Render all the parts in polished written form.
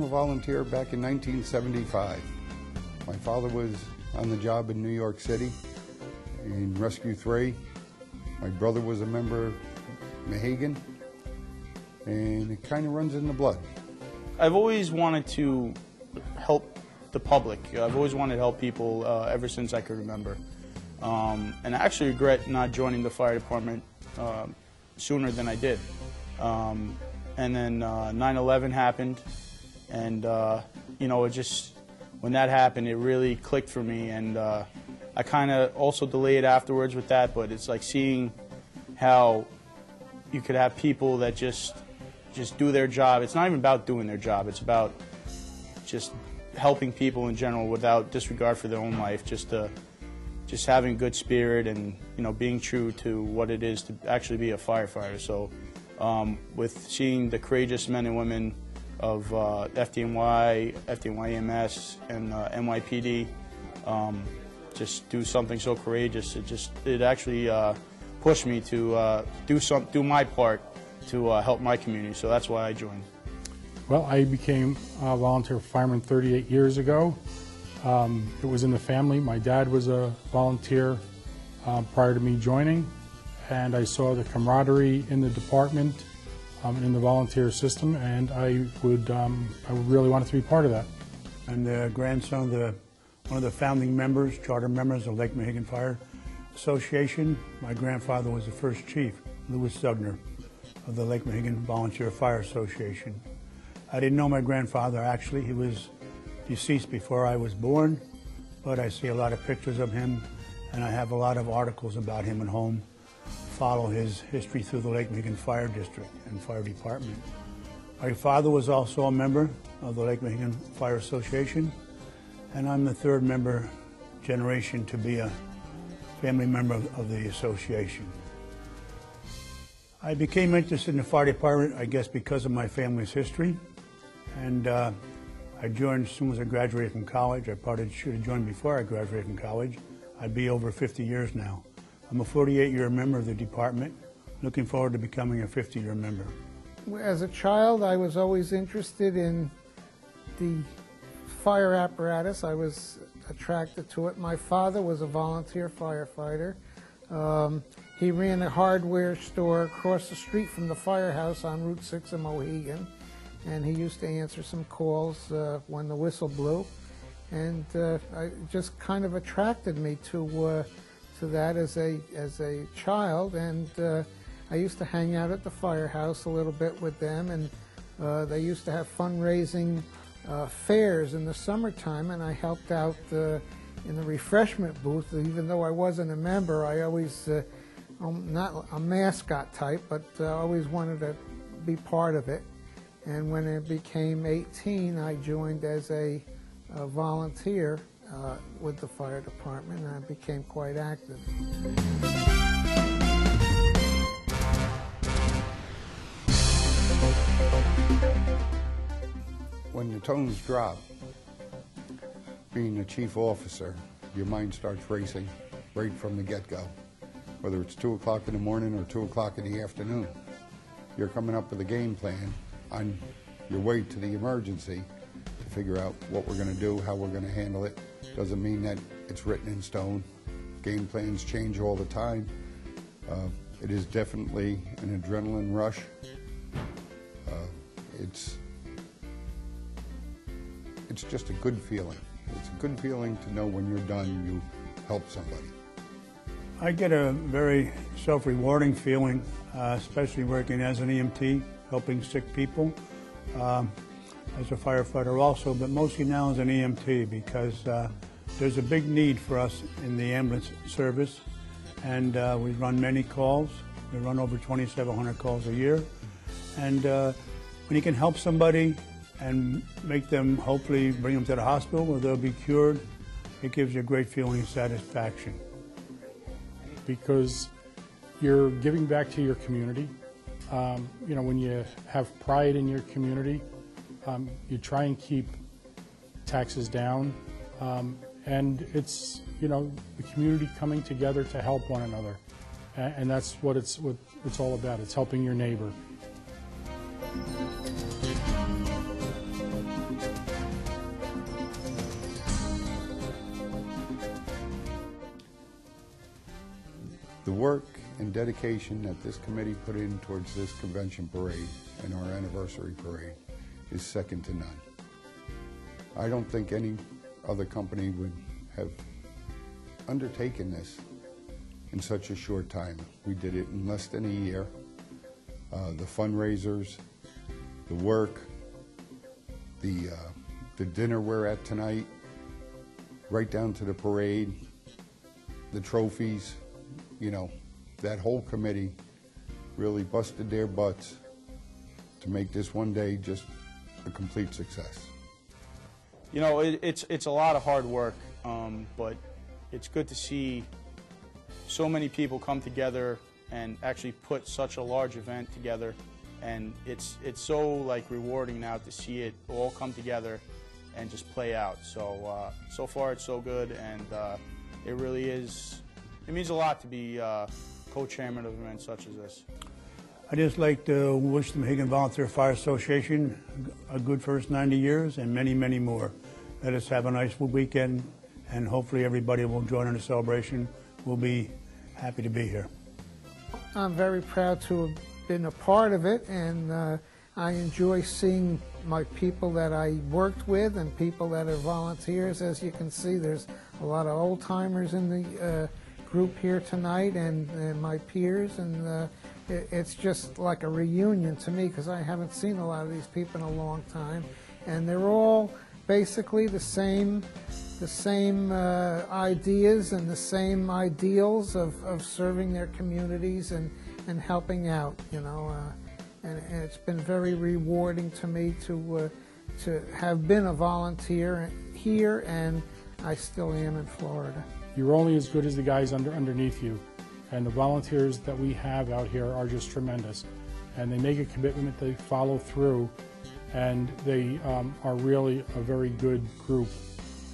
volunteer back in 1975. My father was on the job in New York City in Rescue 3. My brother was a member of Mohegan, and it kind of runs in the blood. I've always wanted to help the public. I've always wanted to help people ever since I could remember. And I actually regret not joining the fire department sooner than I did. And then 9/11 happened, and you know, it just, when that happened, it really clicked for me, and I kind of also delayed afterwards with that, but it's like seeing how you could have people that just do their job. It's not even about doing their job, it's about just helping people in general without disregard for their own life, just having good spirit and, you know, being true to what it is to actually be a firefighter. So with seeing the courageous men and women of FDNY, FDNY-EMS, and NYPD just do something so courageous, it actually pushed me to do my part to help my community. So that's why I joined. Well, I became a volunteer fireman 38 years ago. It was in the family. My dad was a volunteer prior to me joining, and I saw the camaraderie in the department and in the volunteer system, and I really wanted to be part of that. I'm the grandson of one of the founding members, charter members of Lake Mohegan Fire Association. My grandfather was the first chief, Louis Sugner, of the Lake Mohegan Volunteer Fire Association. I didn't know my grandfather, actually. He was deceased before I was born, but I see a lot of pictures of him, and I have a lot of articles about him at home, follow his history through the Lake Mohegan Fire District and Fire Department. My father was also a member of the Lake Mohegan Fire Association, and I'm the third member generation to be a family member of the association. I became interested in the fire department, I guess, because of my family's history, and I joined as soon as I graduated from college. I probably should have joined before I graduated from college. I'd be over 50 years now. I'm a 48-year member of the department, looking forward to becoming a 50-year member. As a child, I was always interested in the fire apparatus. I was attracted to it. My father was a volunteer firefighter. He ran a hardware store across the street from the firehouse on Route 6 in Mohegan, and he used to answer some calls when the whistle blew, and it just kind of attracted me to that as a child, and I used to hang out at the firehouse a little bit with them, and they used to have fundraising fairs in the summertime, and I helped out in the refreshment booth. Even though I wasn't a member, I always, not a mascot type, but always wanted to be part of it. And when I became 18, I joined as a volunteer with the fire department, and I became quite active. When the tones drop, being a chief officer, your mind starts racing right from the get-go. Whether it's 2 o'clock in the morning or 2 o'clock in the afternoon, you're coming up with a game plan on your way to the emergency to figure out what we're going to do, how we're going to handle it. Doesn't mean that it's written in stone. Game plans change all the time. It is definitely an adrenaline rush. It's just a good feeling. It's a good feeling to know when you're done, you help somebody. I get a very self-rewarding feeling, especially working as an EMT, helping sick people, as a firefighter also, but mostly now as an EMT, because there's a big need for us in the ambulance service, and we run many calls. We run over 2,700 calls a year, and when you can help somebody and make them, hopefully bring them to the hospital where they'll be cured, it gives you a great feeling of satisfaction. Because you're giving back to your community. You know, when you have pride in your community, you try and keep taxes down, and it's, you know, the community coming together to help one another, and that's what it's all about. It's helping your neighbor. The work and dedication that this committee put in towards this convention parade and our anniversary parade is second to none. I don't think any other company would have undertaken this in such a short time. We did it in less than a year. The fundraisers, the work, the dinner we're at tonight, right down to the parade, the trophies, you know, that whole committee really busted their butts to make this one day just a complete success. You know, it's a lot of hard work, but it's good to see so many people come together and actually put such a large event together, and it's so like rewarding now to see it all come together and just play out. So so far it's so good, and it really is. It means a lot to be co-chairman of events such as this. I'd just like to wish the Mohegan Volunteer Fire Association a good first 90 years and many, many more. Let us have a nice weekend, and hopefully everybody will join in the celebration. We'll be happy to be here. I'm very proud to have been a part of it, and I enjoy seeing my people that I worked with and people that are volunteers. As you can see, there's a lot of old-timers in the group here tonight, and my peers, and it's just like a reunion to me, because I haven't seen a lot of these people in a long time, and they're all basically the same ideas and the same ideals of serving their communities and helping out, you know, and it's been very rewarding to me to have been a volunteer here, and I still am in Florida. You're only as good as the guys underneath you, and the volunteers that we have out here are just tremendous, and they make a commitment, they follow through, and they are really a very good group,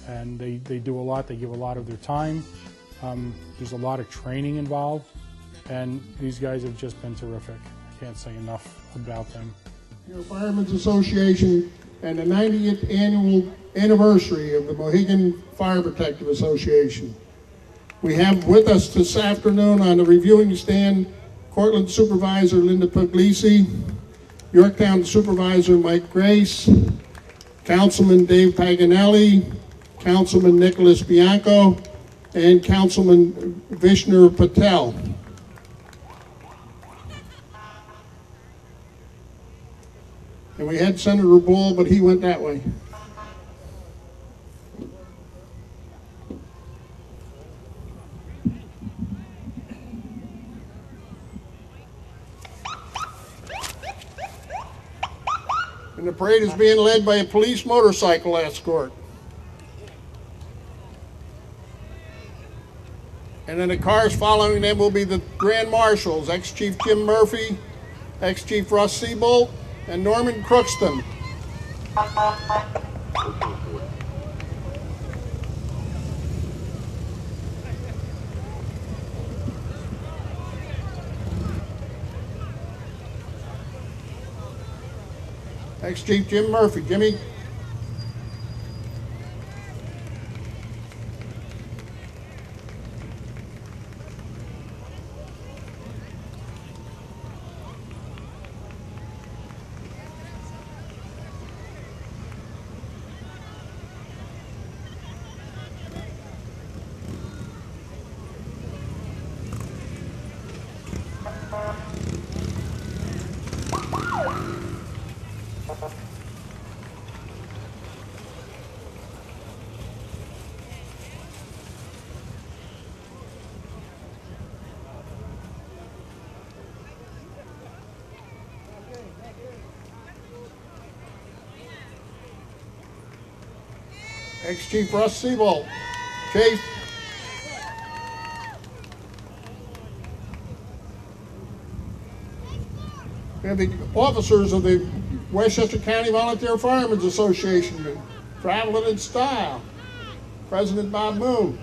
and they do a lot. They give a lot of their time. There's a lot of training involved, and these guys have just been terrific. I can't say enough about them. Firemen's Association and the 90th annual anniversary of the Mohegan Fire Protective Association. We have with us this afternoon on the reviewing stand Cortland Supervisor Linda Puglisi, Yorktown Supervisor Mike Grace, Councilman Dave Paganelli, Councilman Nicholas Bianco, and Councilman Vishnu Patel. And we had Senator Bull, but he went that way. And the parade is being led by a police motorcycle escort. And then the cars following them will be the Grand Marshals, ex-Chief Jim Murphy, ex-Chief Russ Seabolt, and Norman Crookston. Ex-Chief Jim Murphy. Jimmy. Ex-Chief Russ Seabolt. Chief. We have the officers of the Westchester County Volunteer Firemen's Association, traveling in style. President Bob Moon.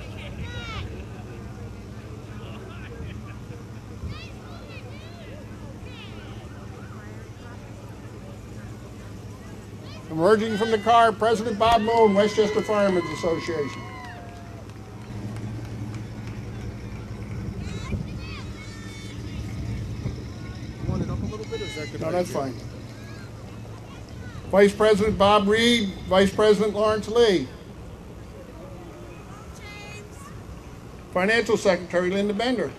Emerging from the car, President Bob Moon, Westchester Firemen's Association. No, that's fine. Vice President Bob Reed, Vice President Lawrence Lee. Financial Secretary Linda Bender.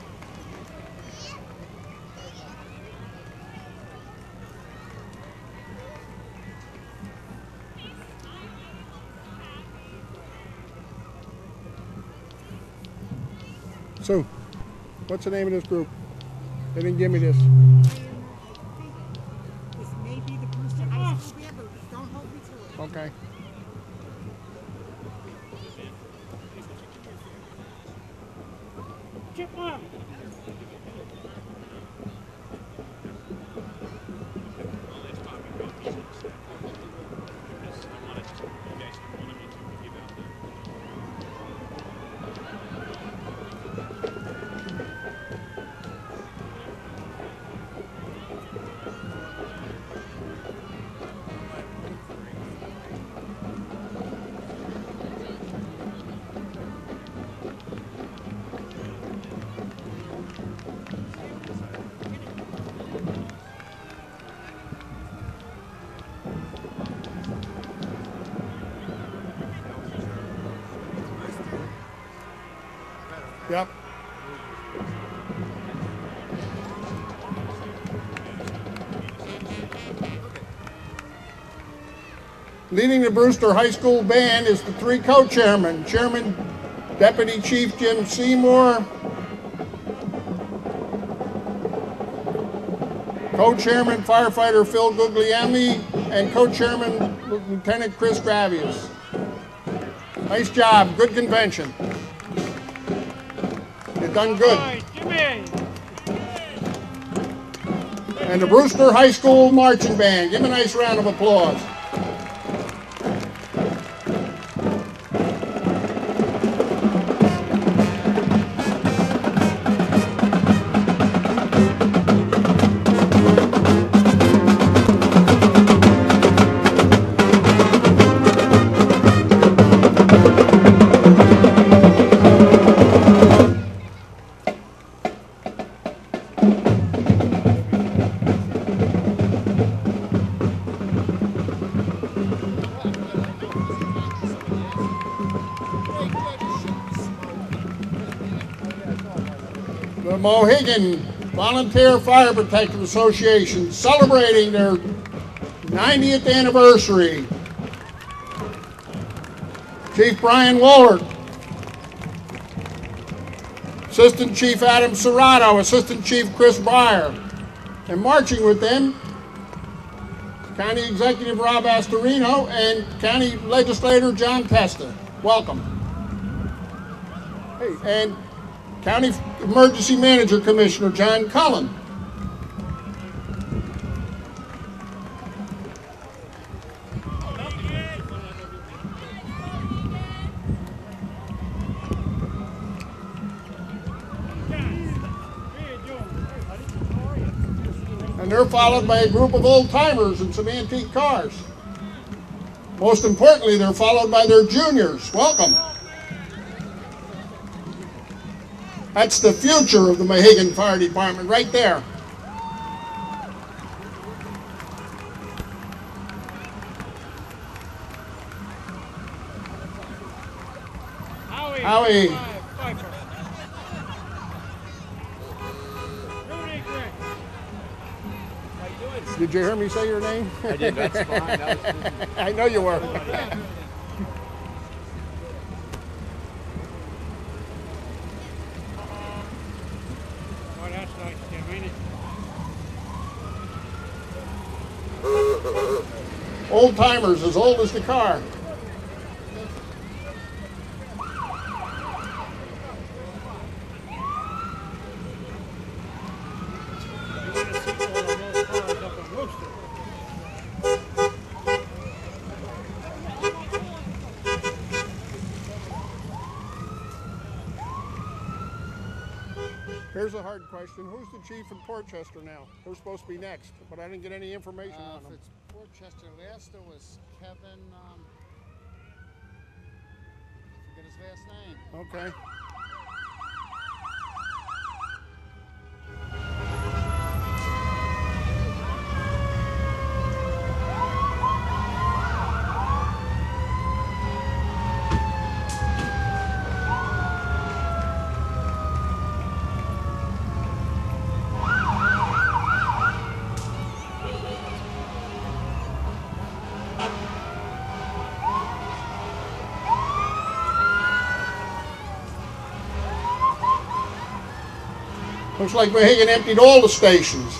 So, what's the name of this group? They didn't give me this. This may be the Brewster High School band, but don't hold me to it. Okay. Yep. Leading the Brewster High School band is the three co-chairmen. Chairman, Deputy Chief Jim Seymour. Co-chairman, Firefighter Phil Guglielmi. And co-chairman, Lieutenant Chris Gravius. Nice job, good convention. You've done good. And the Brewster High School Marching Band. Give them a nice round of applause. The Mohegan Volunteer Fire Protective Association celebrating their 90th anniversary. Chief Brian Wohlert, Assistant Chief Adam Serrato, Assistant Chief Chris Breyer, and marching with them, County Executive Rob Astorino and County Legislator John Testa. Welcome. Hey, and County Emergency Manager Commissioner John Cullen. And they're followed by a group of old timers and some antique cars. Most importantly, they're followed by their juniors. Welcome. That's the future of the Mohegan Fire Department right there. Howie. Did you hear me say your name? I did, that's fine. That was I know you were. Oh, that's nice, Jim, ain't it? Old timers, as old as the car. Here's a hard question. Who's the chief in Portchester now? Who's supposed to be next? But I didn't get any information on If him. it's Portchester, last there was Kevin, I forget his last name. Okay. Looks like Mohegan emptied all the stations.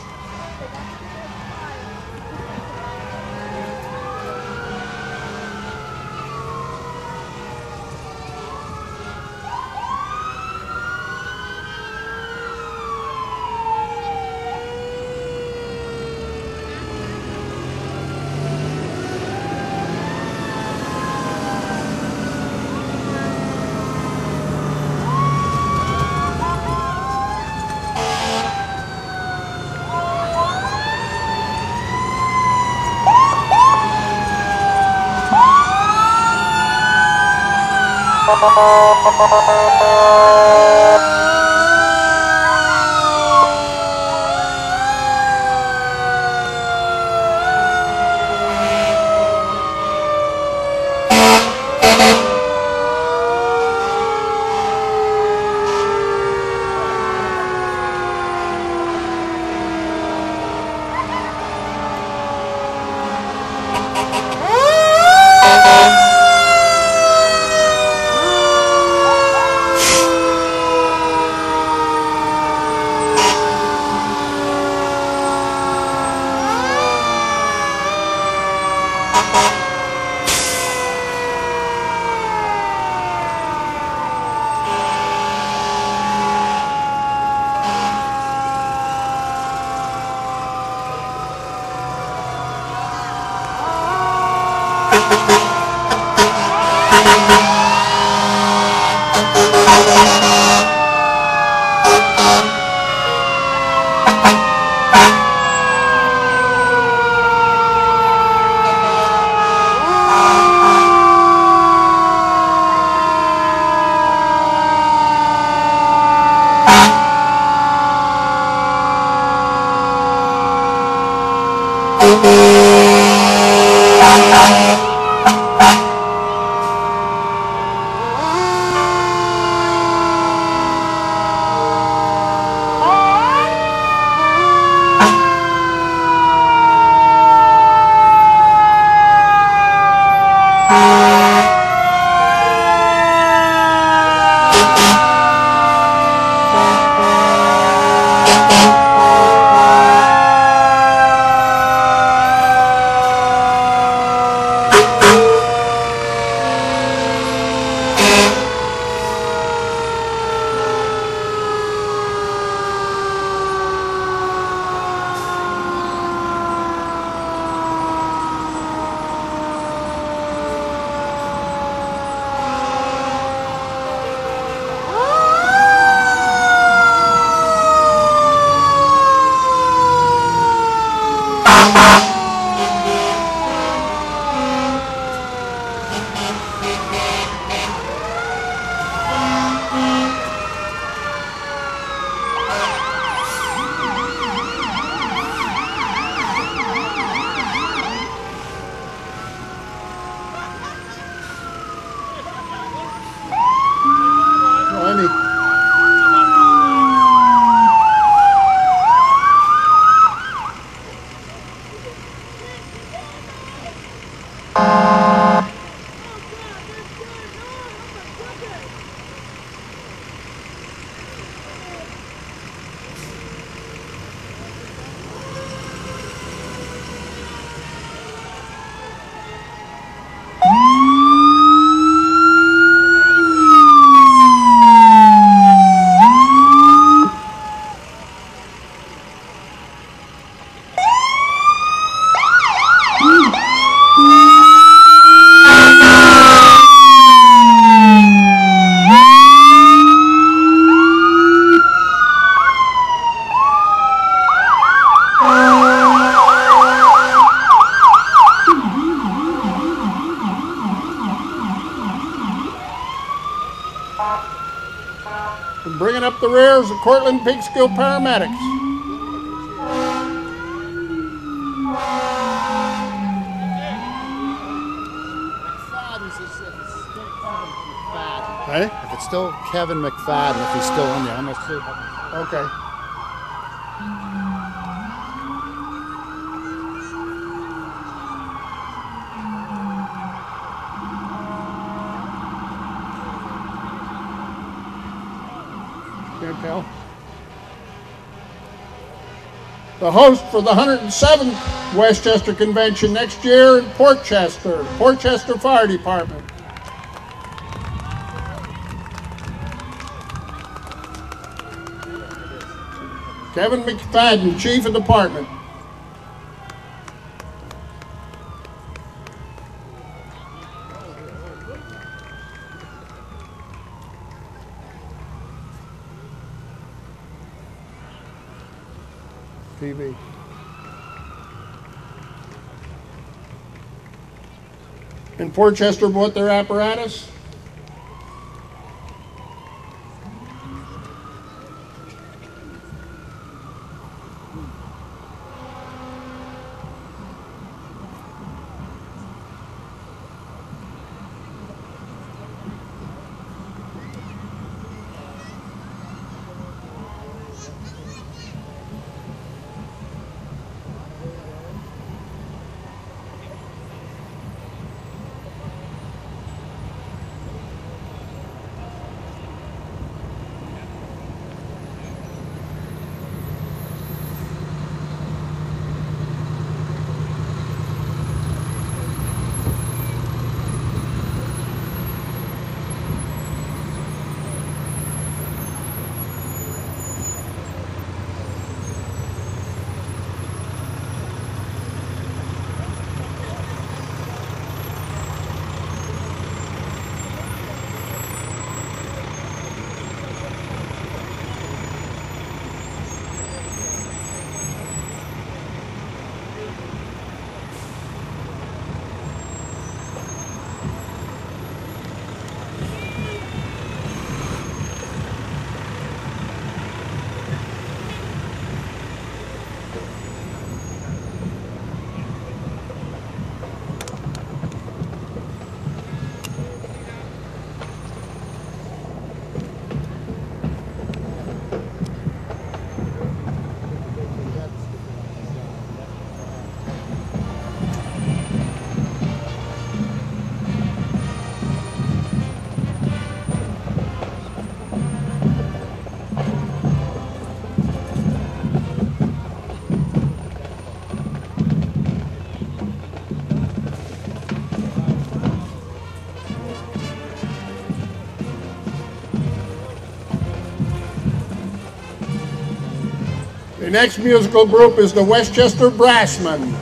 And bringing up the rear is the Cortland Peekskill paramedics. Hey? If it's still Kevin McFadden, if he's still in there, I'm going to see. Okay. Can't tell. the host for the 107th Westchester Convention next year in Portchester Fire Department. Kevin McFadden, Chief of Department. TV. And Portchester bought their apparatus. The next musical group is the Westchester Brassmen.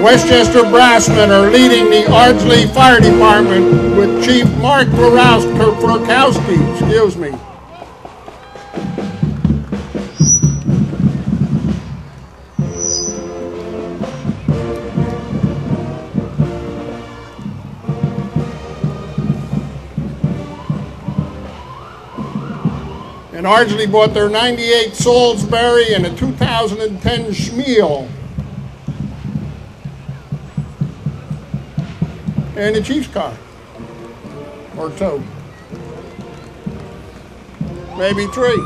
Westchester Brassmen are leading the Ardsley Fire Department with Chief Mark Frokowski, excuse me. And Ardsley bought their 98 Salisbury and a 2010 Schmiel. And the Chief's car, or two, maybe three.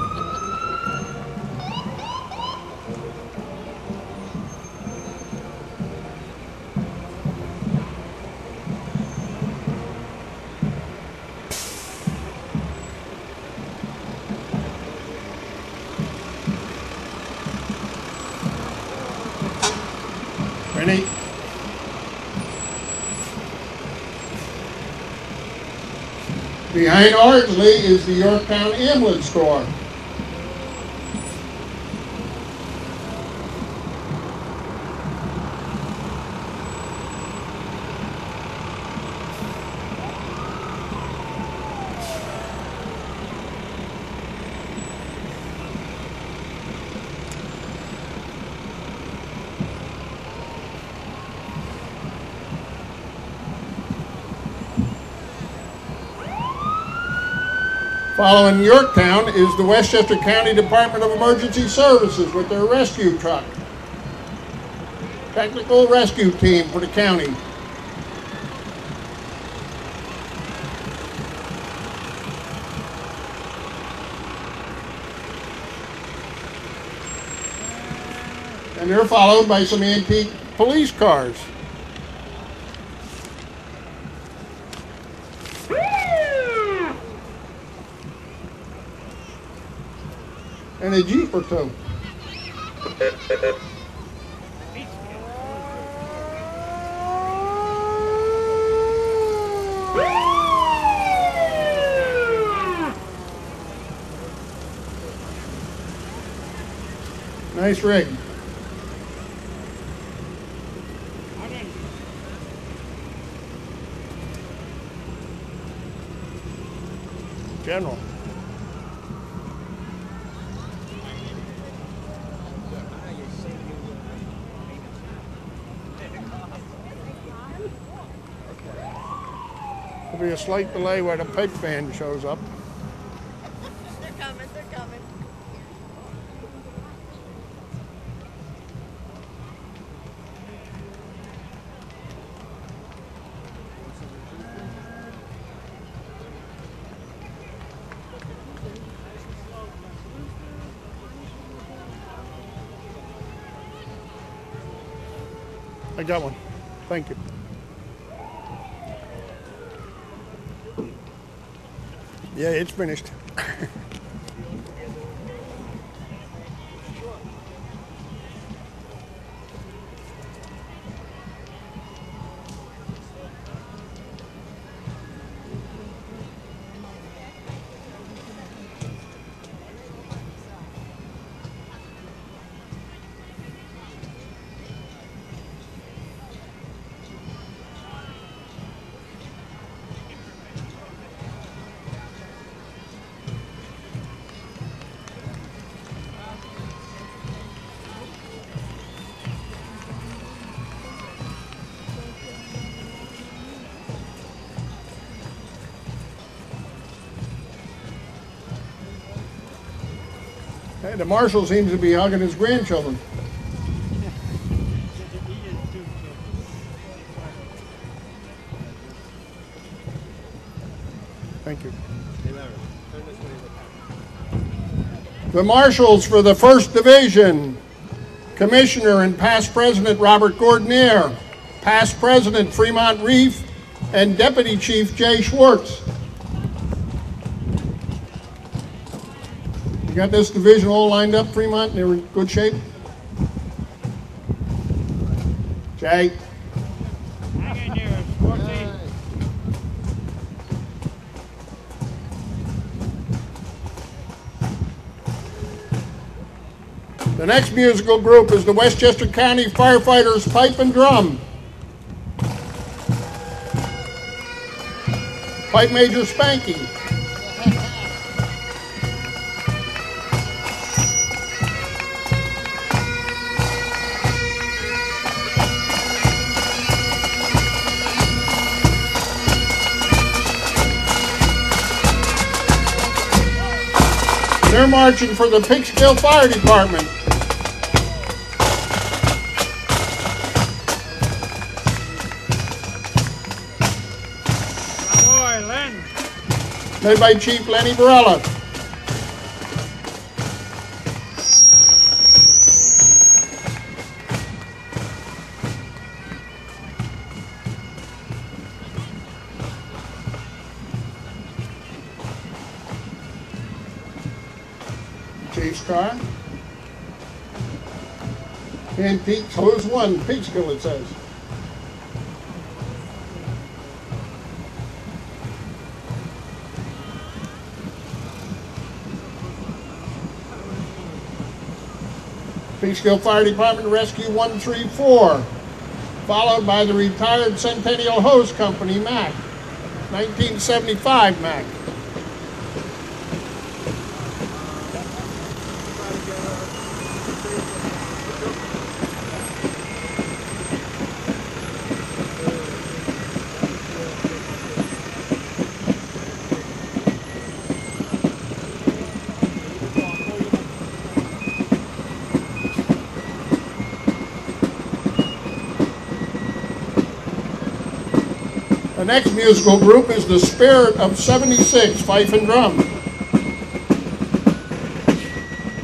Ready? Behind Ardsley is the Yorktown Ambulance Store. Following Yorktown is the Westchester County Department of Emergency Services with their rescue truck. Technical rescue team for the county. And they're followed by some antique police cars. And a Jeep or two. Nice rig. General. There'll be a slight delay where the pipe band shows up. They're coming, they're coming. I got one. Thank you. Yeah, it's finished. Hey, the marshal seems to be hugging his grandchildren. Thank you. The marshals for the 1st Division, Commissioner and past President Robert Gordonier, past President Fremont Reef, and Deputy Chief Jay Schwartz. You got this division all lined up, Fremont? They're in good shape? Jay? Hang in there, Schwartzy. The next musical group is the Westchester County Firefighters Pipe and Drum. Pipe Major Spanky. They're marching for the Peekskill Fire Department. Boy, Len. Led by Chief Lenny Barella. Chief's car. Antique, so who's one? Peekskill, it says. Peekskill Fire Department Rescue 134, followed by the retired Centennial Hose Company, Mac, 1975 Mac. The next musical group is the Spirit of 76, Fife and Drum.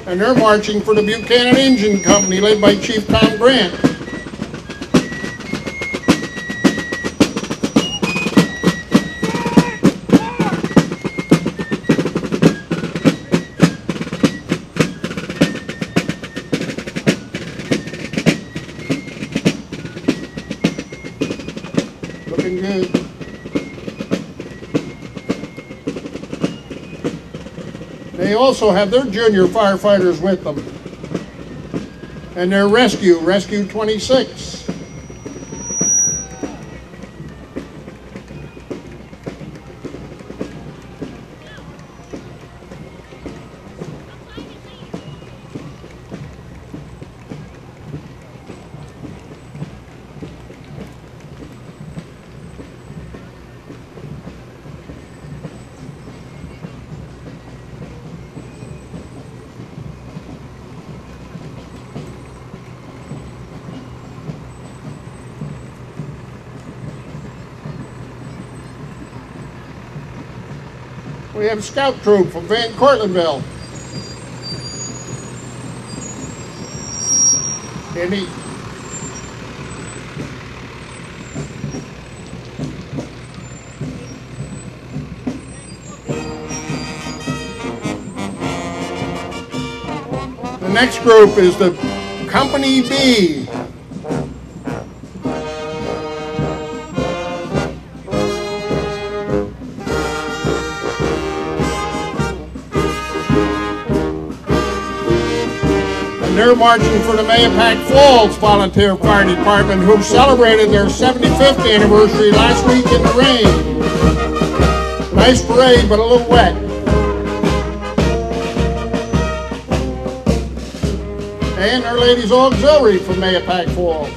And they're marching for the Buchanan Engine Company, led by Chief Tom Grant. Looking good. They also have their junior firefighters with them. And their Rescue 26. We have Scout Troop from Van Cortlandville. Andy. The next group is the Company B. They're marching for the Mahopac Falls Volunteer Fire Department, who celebrated their 75th anniversary last week in the rain. Nice parade, but a little wet. And our Ladies Auxiliary from Mahopac Falls.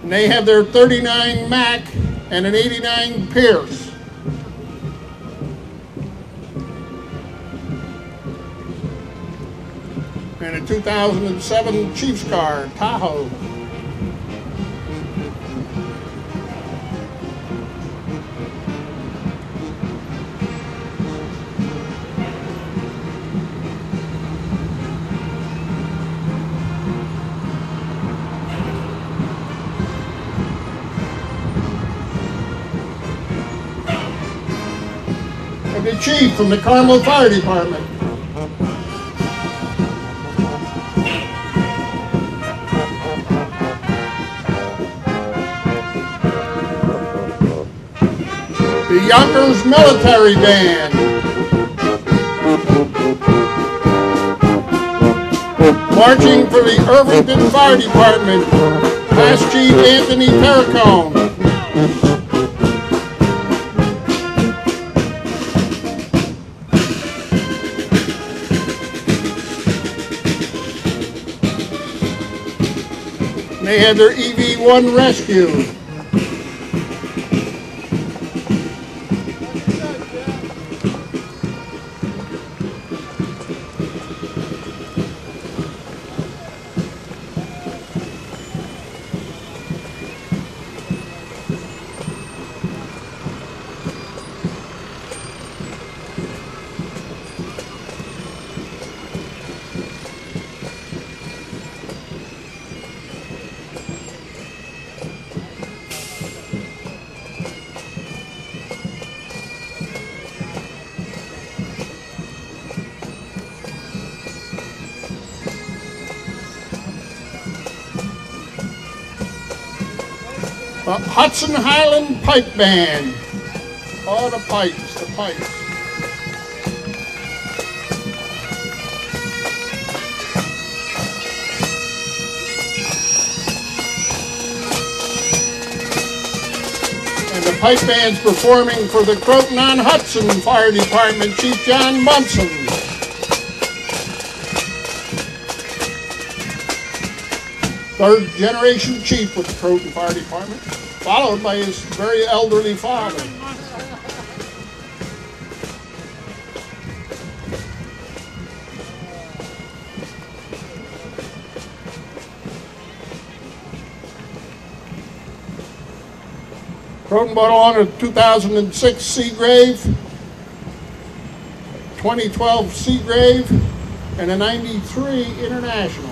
And they have their 39 Mac and an 89 Pierce. And a 2007 Chiefs car, Tahoe. And the Chief from the Carmel Fire Department. The Yonkers Military Band. Marching for the Irvington Fire Department, Class Chief Anthony Terracone. They had their EV-1 rescue. Hudson Highland Pipe Band. Oh, the pipes, the pipes. And the pipe band's performing for the Croton-on-Hudson Fire Department, Chief John Munson. Third generation chief with the Croton Fire Department, followed by his very elderly father. Croton brought on a 2006 Seagrave, 2012 Seagrave, and a 93 International.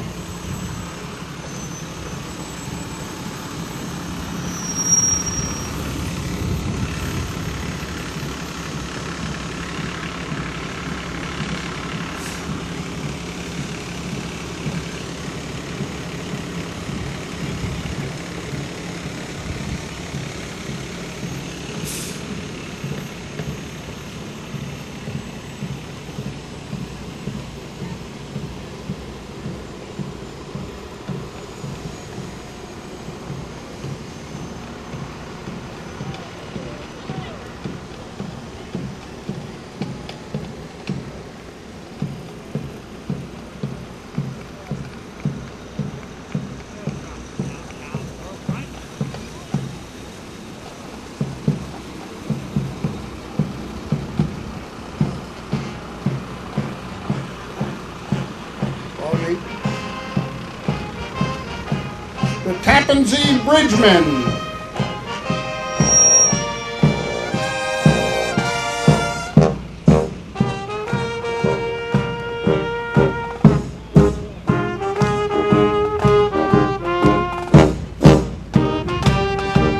The Tappan Zee Bridgemen.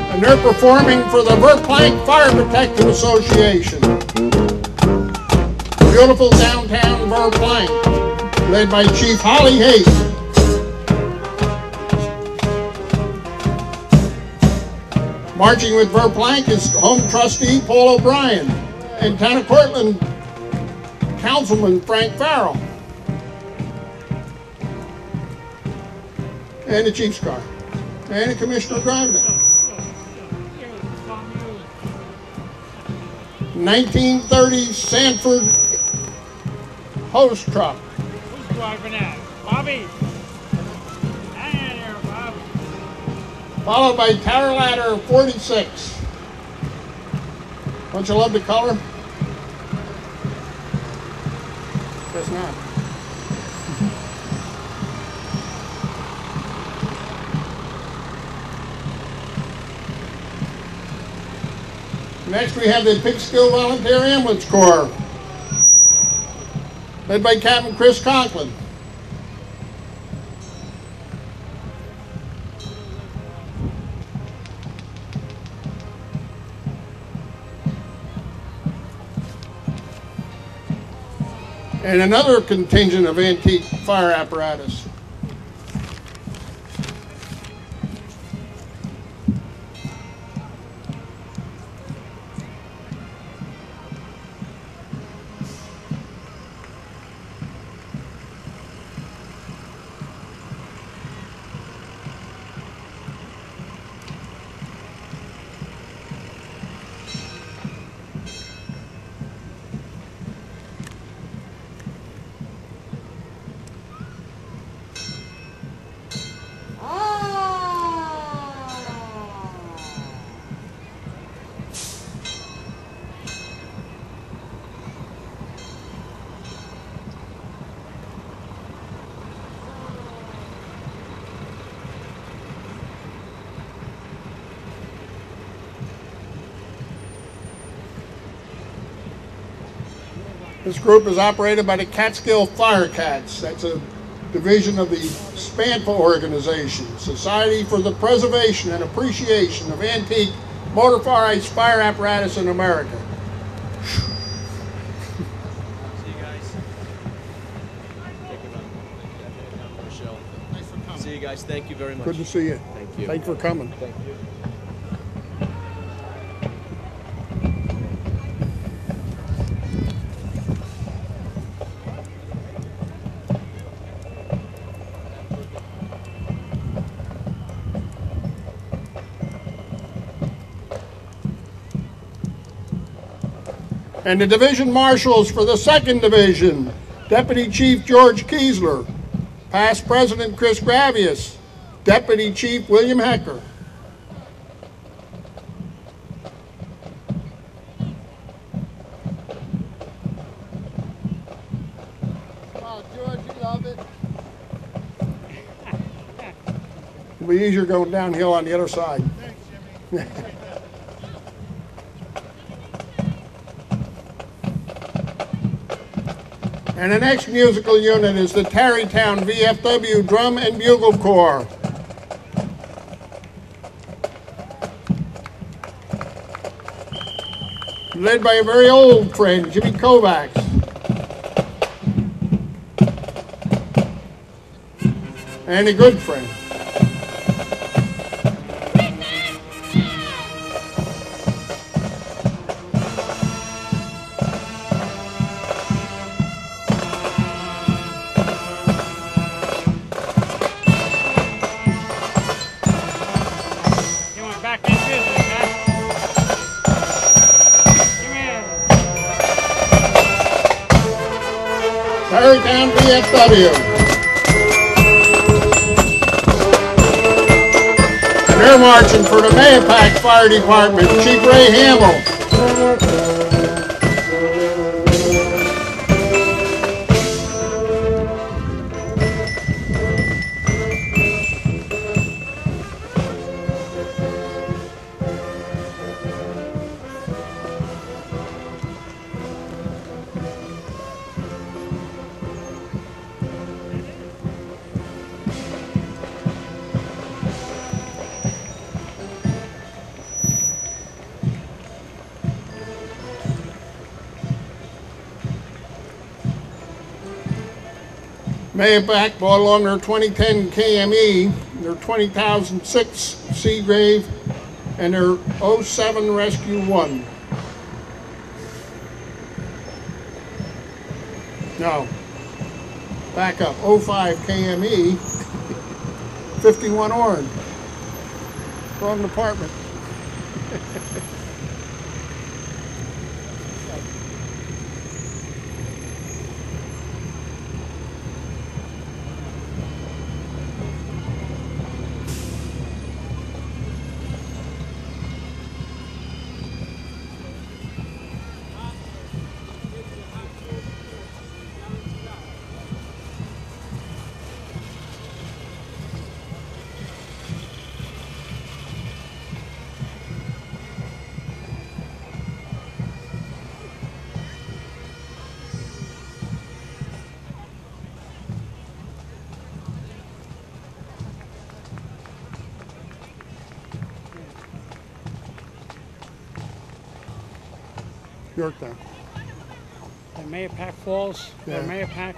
And they're performing for the Verplank Fire Protective Association. Beautiful downtown Verplank, led by Chief Holly Hayes. Marching with Verplank is Home Trustee Paul O'Brien and Town of Cortland Councilman Frank Farrell. And the Chief's car. And the Commissioner driving it. 1930 Sanford hose truck. Who's driving that? Bobby? Hang in there, Bob. Followed by Tower Ladder 46. Don't you love the color? Guess not. Next we have the Peekskill Volunteer Ambulance Corps, led by Captain Chris Conklin. And another contingent of antique fire apparatus. This group is operated by the Catskill Fire Cats. That's a division of the SPANFA organization, Society for the Preservation and Appreciation of Antique Motorized Fire Apparatus in America. See you guys. Thanks for coming. See you guys. Thank you very much. Good to see you. Thank you. Thanks for coming. Thank you. And the division marshals for the 2nd Division, Deputy Chief George Kiesler, Past President Chris Gravius, Deputy Chief William Hecker. Oh, George, you love it. It'll be easier going downhill on the other side. Thanks, Jimmy. And the next musical unit is the Tarrytown VFW Drum and Bugle Corps. Led by a very old friend, Jimmy Kovacs. And a good friend. You went back in business, huh? Come here. Tarrytown VFW. And they're marching for the Mahopac Fire Department, Chief Ray Hamill. Mahopac brought along their 2010 KME, their 20,006 Seagrave, and their 07 Rescue 1. No, back up, 05 KME, 51 Orange. Wrong department. Yorktown. And Mahopac Falls, Yeah. Mahopac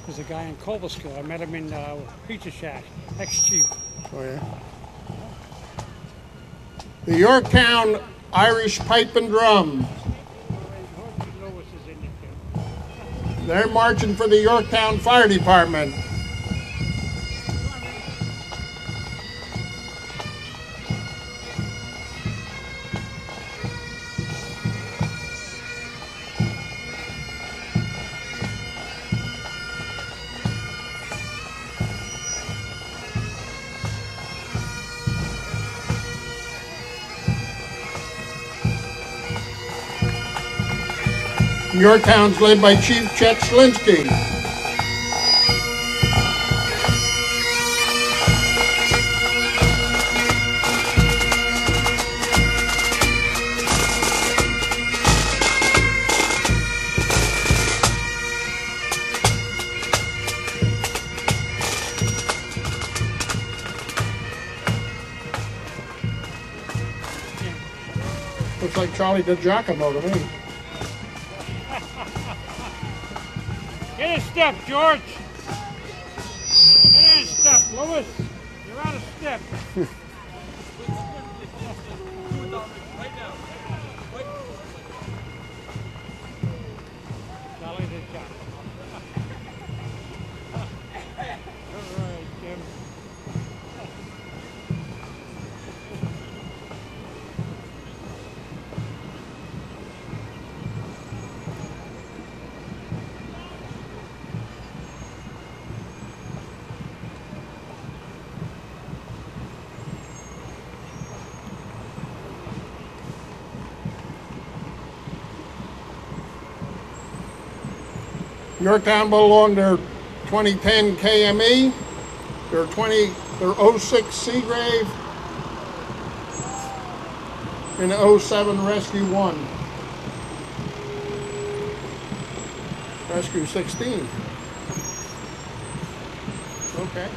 was a guy in Cobleskill. I met him in Pizza Shack, ex-chief. Oh, yeah. The Yorktown Irish Pipe and Drum. Lewis is in there too. They're marching for the Yorktown Fire Department. Yorktown's led by Chief Chet Slinsky. Looks like Charlie DiGiacomo to me. Get in step, George. Get in step, Lewis. You're out of step. Charlie DiGiacomo. All right, Jim. Yorktown belonged their 2010 KME, their 06 Seagrave, and the 07 Rescue 1. Rescue 16. Okay.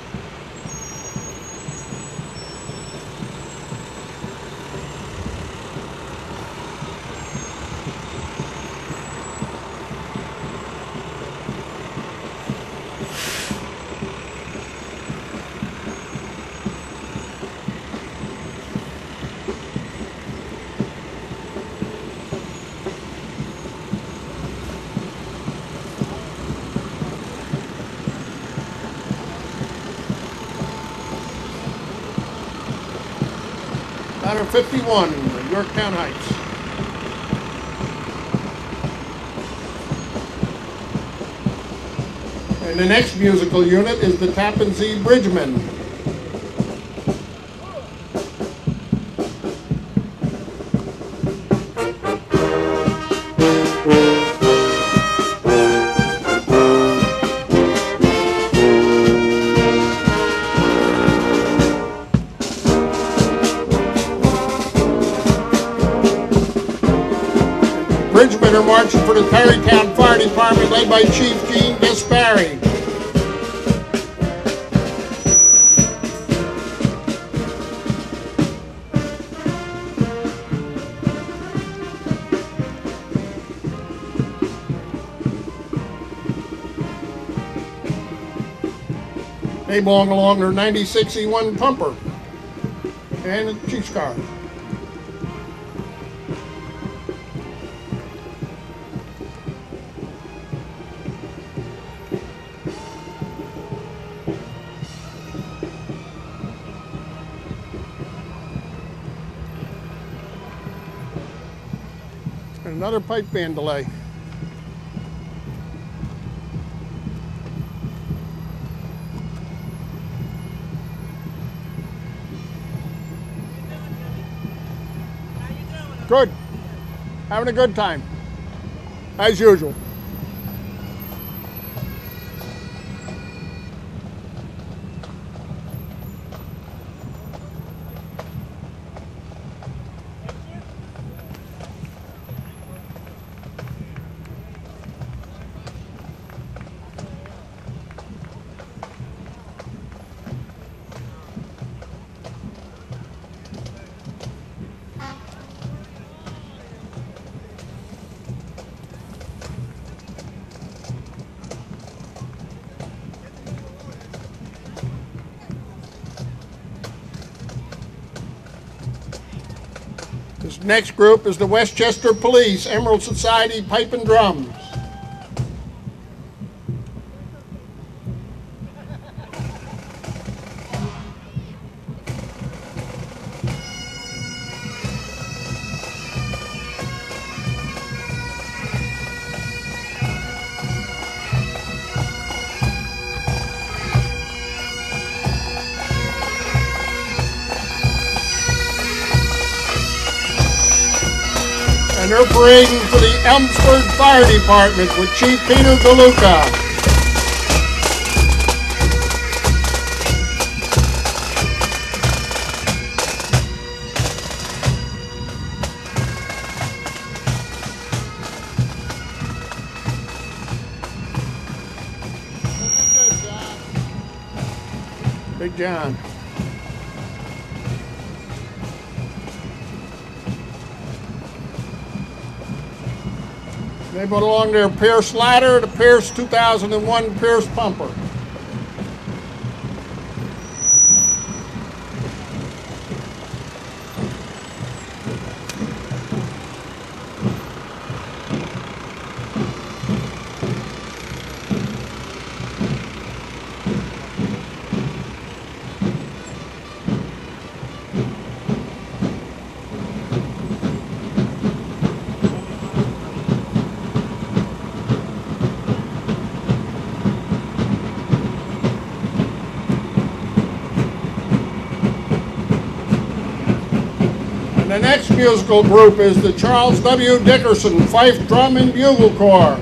Ladder 51, Yorktown Heights. And the next musical unit is the Tappan Zee Bridgemen. Bridgemen are marching for the Tarrytown Fire Department led by Chief Gene Gaspari. They belong along their 96E1 pumper and a chief's car. And another pipe band delay. Good. Having a good time. As usual. This next group is the Westchester Police Emerald Society Pipe and Drums. And they're parading for the Elmsford Fire Department with Chief Peter DeLuca. Big John. They belong to their Pierce ladder, the Pierce 2001 Pierce pumper. The next musical group is the Charles W. Dickerson Fife Drum and Bugle Corps.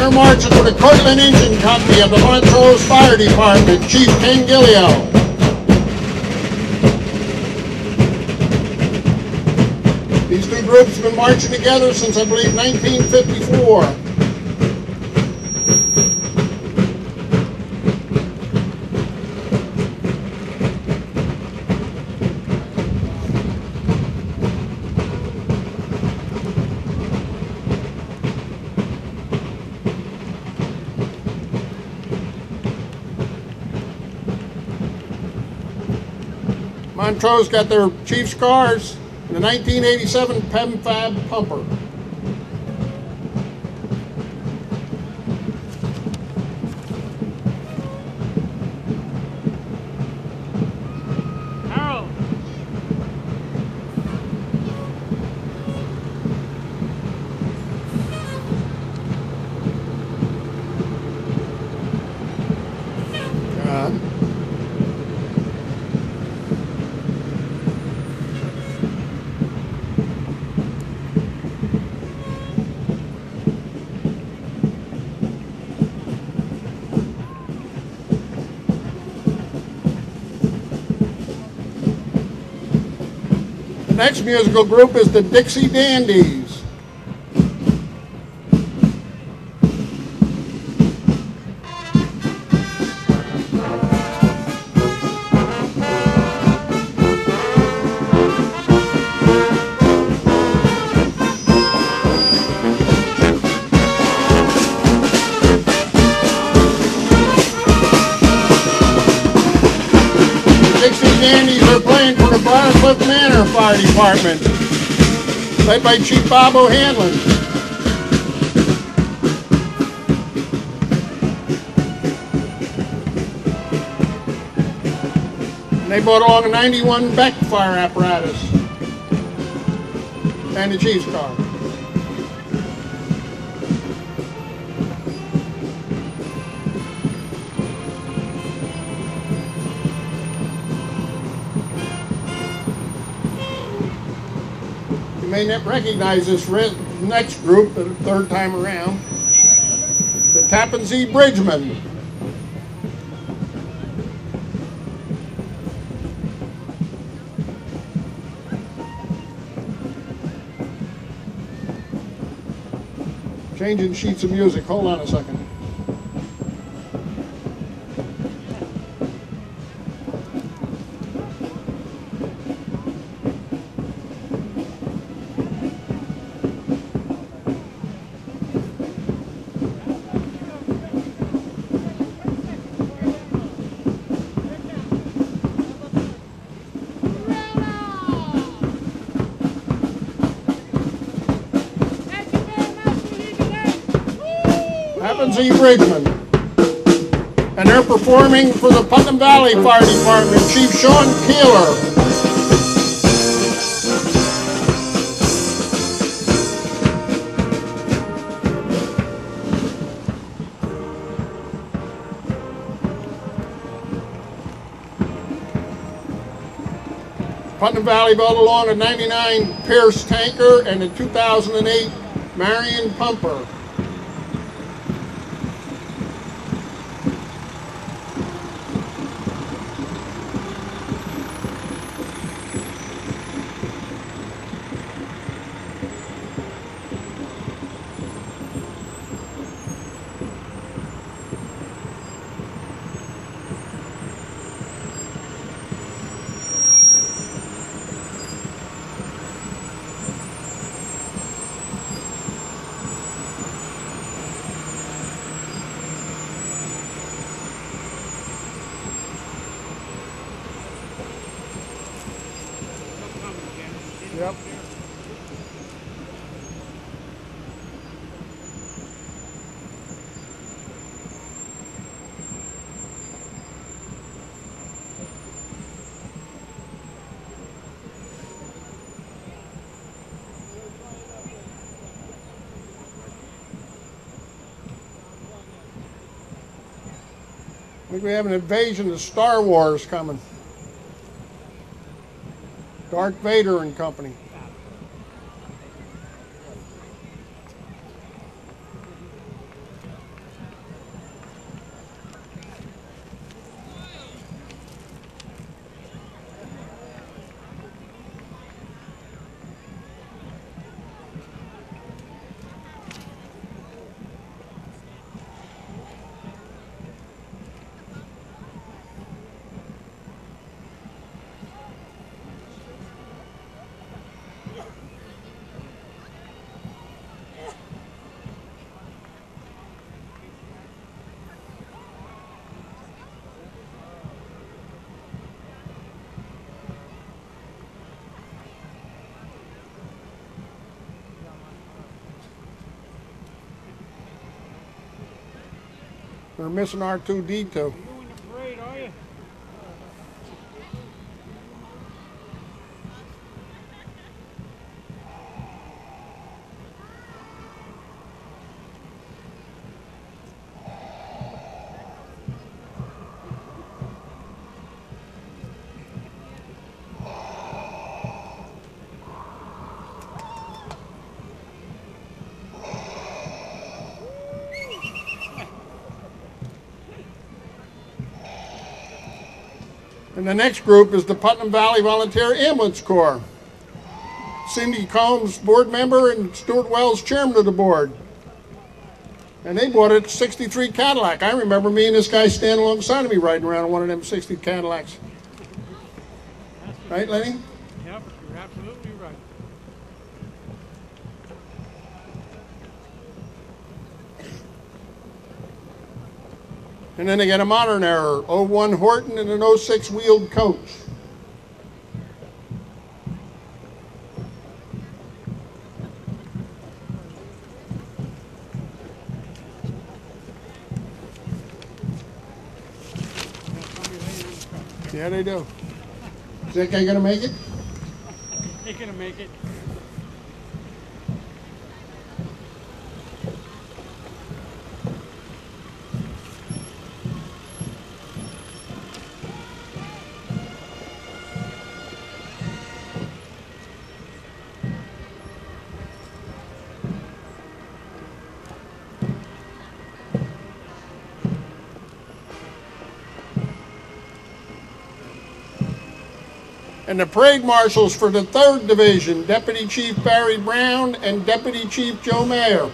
Honor marching for the Cortland Engine Company of the Montrose Fire Department, Chief Ken Gillio. These two groups have been marching together since, I believe, 1954. Montrose got their chief's cars in the 1987 PEM-FAB pumper. Harold. The next musical group is the Dixie Dandies. Dixie Dandies are playing for the Briarcliff Manor Fire Department, led by Chief Bob O'Hanlon. And they brought along a 91 Beck fire apparatus and the chief's car. You may not recognize this next group the third time around, the Tappan Zee Bridgemen. Changing sheets of music. Hold on a second. Tappan Zee Bridgemen. And they're performing for the Putnam Valley Fire Department, Chief Sean Keeler. Putnam Valley built along a 99 Pierce tanker and a 2008 Marion pumper. Yep. I think we have an invasion of Star Wars coming. Darth Vader and company. We're missing R2-D2. You in the parade, are you? And the next group is the Putnam Valley Volunteer Ambulance Corps. Cindy Combs, board member, and Stuart Wells, chairman of the board. And they bought a 63 Cadillac. I remember me and this guy standing alongside of me riding around in one of them 60 Cadillacs. Right, Lenny? Yep, you're absolutely right. And then they got a modern era, 01 Horton and an 06 wheeled coach. Yeah, they do. Is that guy gonna make it? He's gonna make it. And the parade marshals for the 3rd Division, Deputy Chief Barry Brown and Deputy Chief Joe Mayer.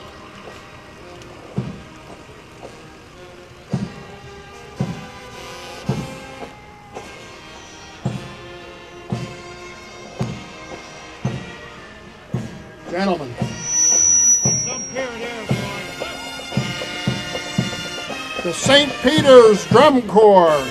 Gentlemen. Some pair there, boy. The St. Peter's Drum Corps.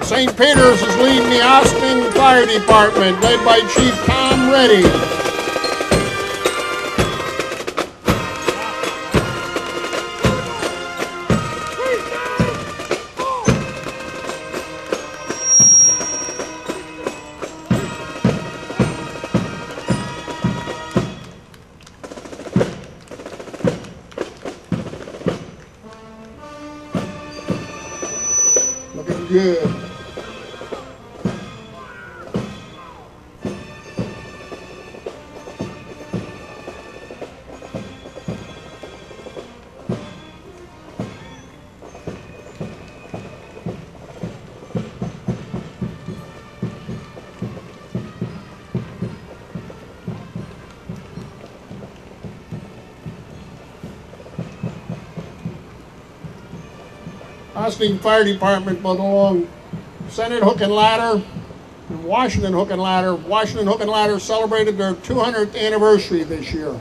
St. Peter's is leading the Austin Fire Department, led by Chief Tom Reddy. Looking good. Austin Fire Department went along Senate Hook and Ladder and Washington Hook and Ladder. Washington Hook and Ladder celebrated their 200th anniversary this year.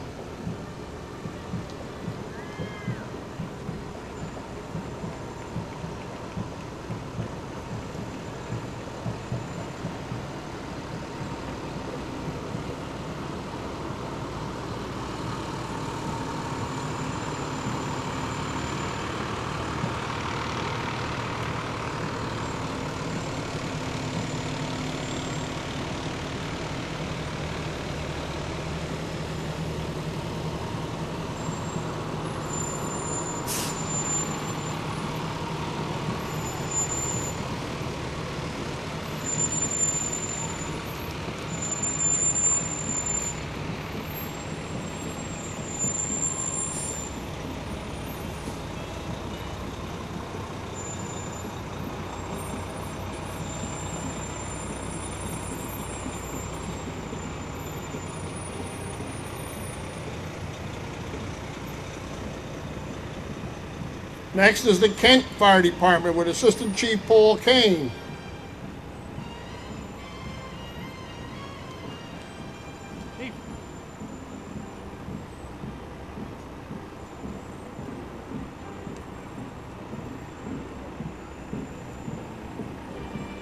Next is the Kent Fire Department with Assistant Chief Paul Kane.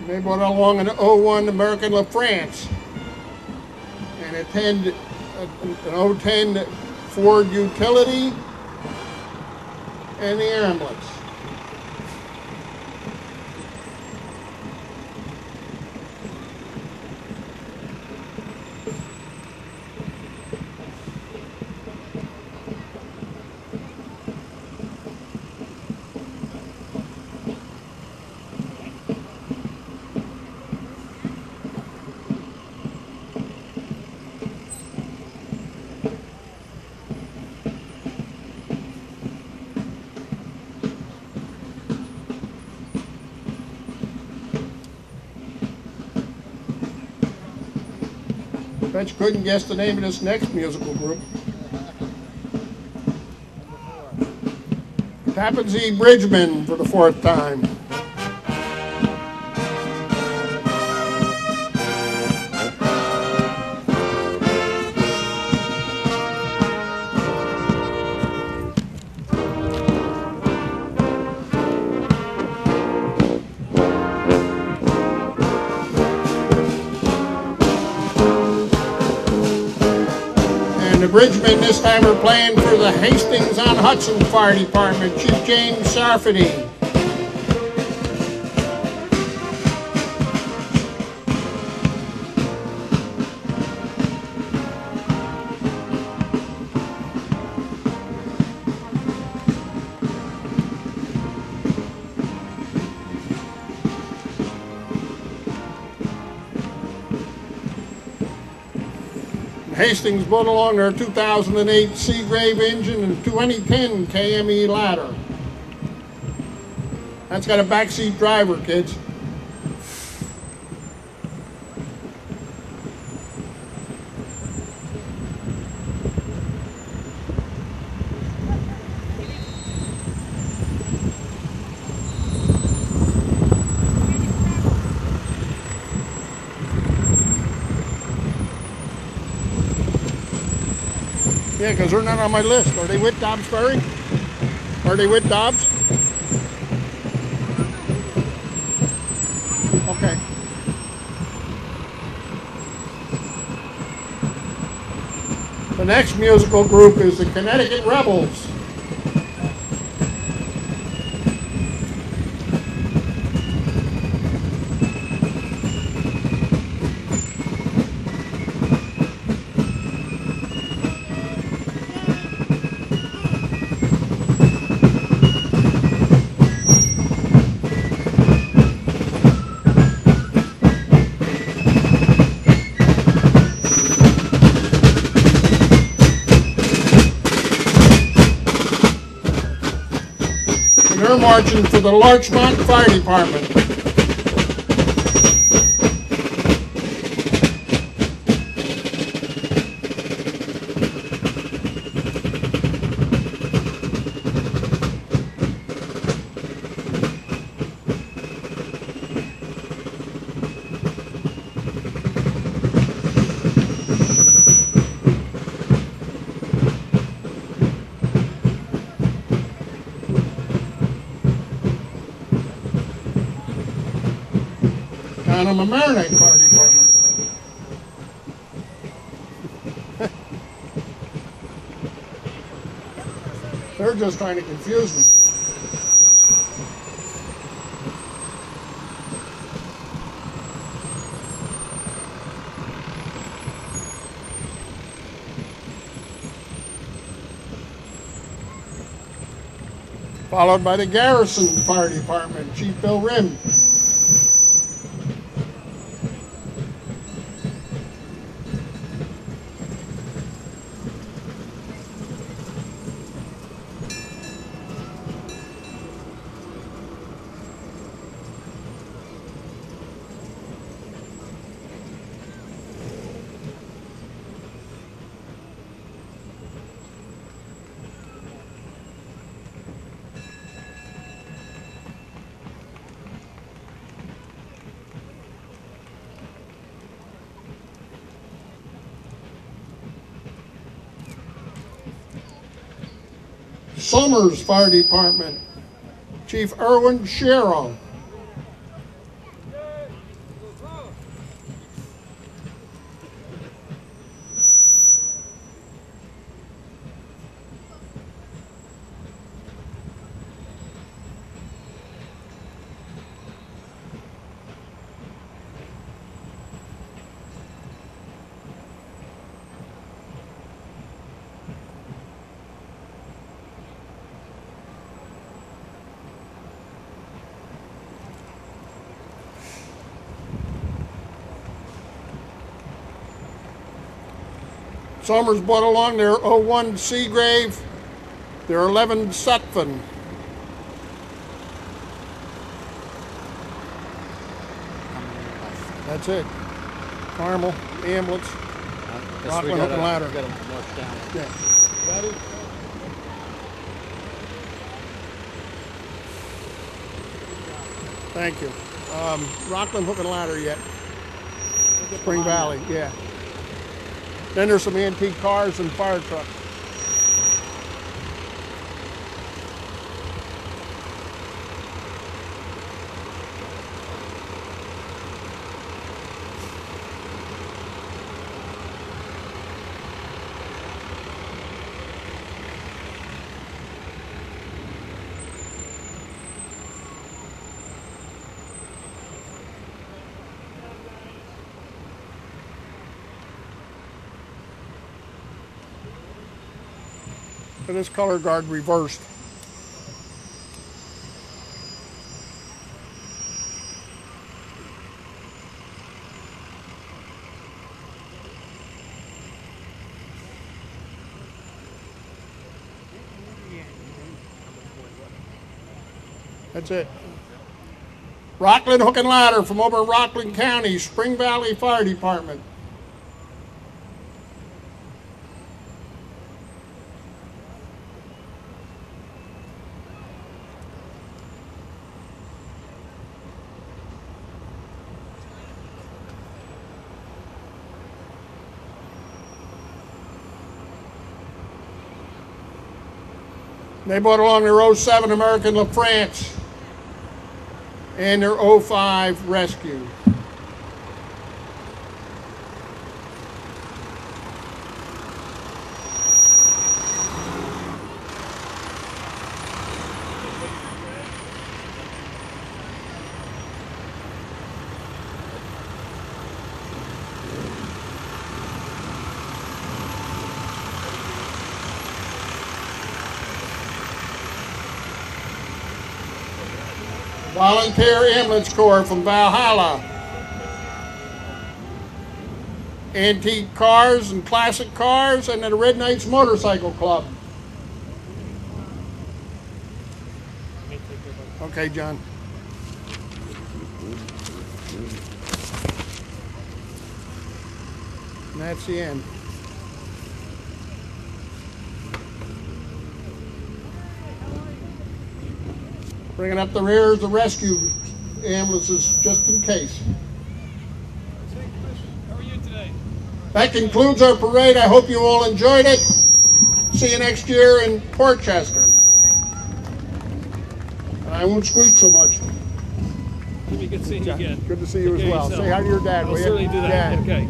They brought along an 01 American LaFrance and a 010 Ford Utility and the ambulance. Bet you couldn't guess the name of this next musical group. Tappan Zee Bridgman for the 4th time. The Bridgemen this time are playing for the Hastings-on-Hudson Fire Department, Chief James Sarfati. Hastings brought along their 2008 Seagrave engine and 2010 KME ladder. That's got a backseat driver, kids. Yeah, because they're not on my list. Are they with Dobbs Ferry? Are they with Dobbs? Okay. The next musical group is the Connecticut Rebels. They're marching for the Larchmont Fire Department. I'm a Maronite Fire Department. They're just trying to confuse me. Followed by the Garrison Fire Department, Chief Bill Rim. Somers Fire Department, Chief Erwin Sherrill. Somers brought along their 01 Seagrave, their 11 Sutphen. That's it. Carmel, ambulance, Rockland Hook and Ladder. Got them marched down. Yeah. Ready? Thank you. Rockland Hook and Ladder yet. Spring Valley, yeah. Then there's some antique cars and fire trucks. And this color guard reversed. That's it. Rockland Hook and Ladder from over in Rockland County, Spring Valley Fire Department. They brought along their 07 American LaFrance and their 05 Rescue. Volunteer Ambulance Corps from Valhalla. Antique cars and classic cars, and then the Red Knights Motorcycle Club. Okay, John. And that's the end. Bringing up the rear is the rescue ambulances, just in case. How are you today? That concludes our parade. I hope you all enjoyed it. See you next year in Portchester. I won't squeak so much. Jimmy, good seeing you again. Good to see you as Okay, well. so Say hi to your dad, I'll will you? certainly do that. Yeah. Okay.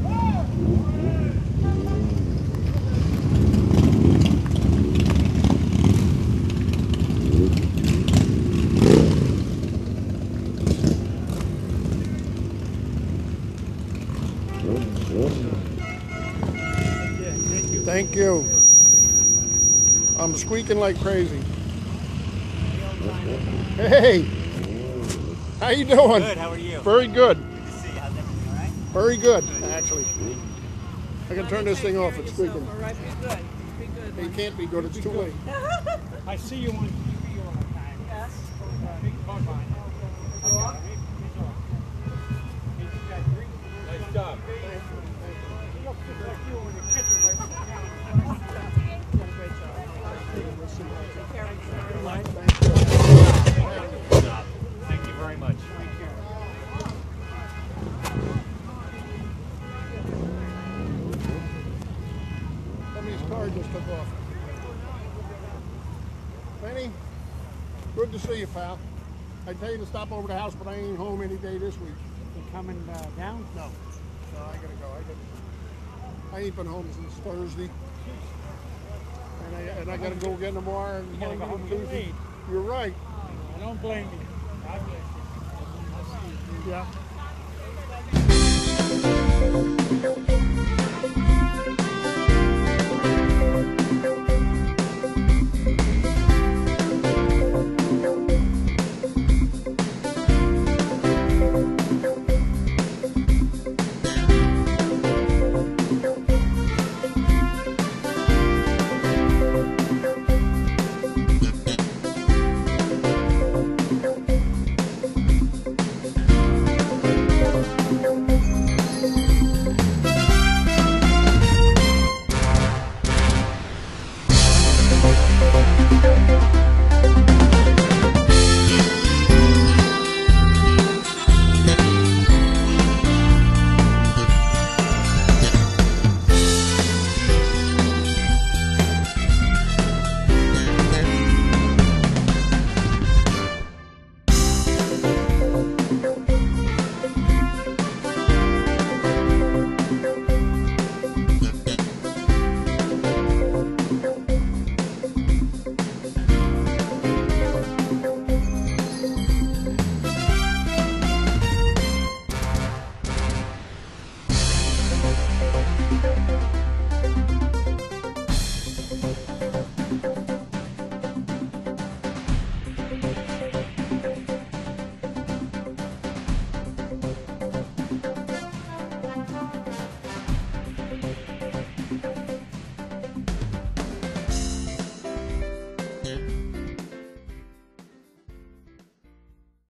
Thank you. I'm squeaking like crazy. Hey, how you doing? Good, how are you? Very good. Good to see you. How's everything, all right? Very good, actually. I can turn this thing off. It's squeaking. All right, be good. Be good. It can't be good. It's too late. I see you on TV all the time. Yes. Big bug on you. I got it. Nice job. You look just like you in the kitchen right now. Thank you very much. Somebody's car just took off. Benny, good to see you, pal. I tell you to stop over the house, but I ain't home any day this week. You coming down? No. No, I gotta go. I ain't been home since Thursday. And I gotta go again tomorrow. And You gotta go home and get paid. You're right. I don't blame you. God bless you. I'll see you. Yeah.